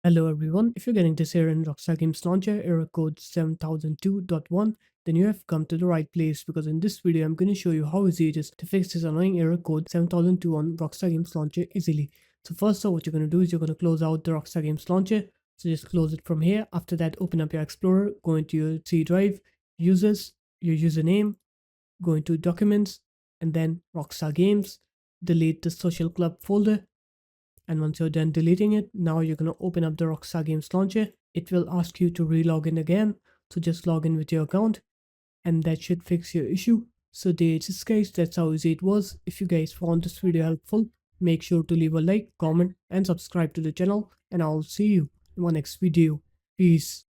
Hello everyone, if you're getting this error in Rockstar Games Launcher, error code 7002.1, then you have come to the right place because in this video I'm going to show you how easy it is to fix this annoying error code 7002 on Rockstar Games Launcher easily. So first off, what you're going to do is you're going to close out the Rockstar Games Launcher. So just close it from here. After that, open up your Explorer, go into your C drive, users, your username, go into documents, and then Rockstar Games, delete the social club folder. And once you're done deleting it, now you're going to open up the Rockstar Games launcher. It will ask you to re-log in again. So just log in with your account and that should fix your issue. So that's guys, that's how easy it was. If you guys found this video helpful, make sure to leave a like, comment and subscribe to the channel and I'll see you in my next video. Peace.